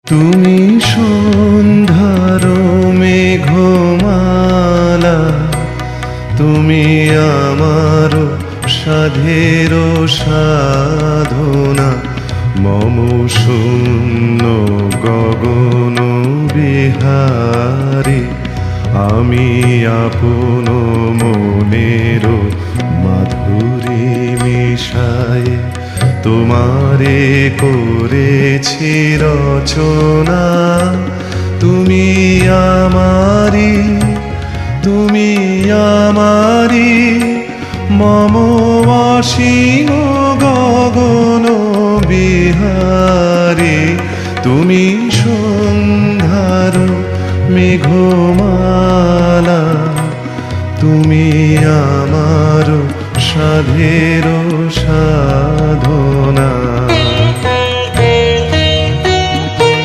তুমি সন্ধ্যার মেঘমালা, তুমি আমার সাধের সাধনা, মম শূন্য গগন বিহারী, আমি আপন মনের মাধুরী মিশায় তোমারে করেছি রচনা। তুমি আমারি, তুমি আমারি, মম অসীম গগন বিহারী, তুমি সন্ধ্যার মেঘমালা, তুমি আমার সাধের সাধনা।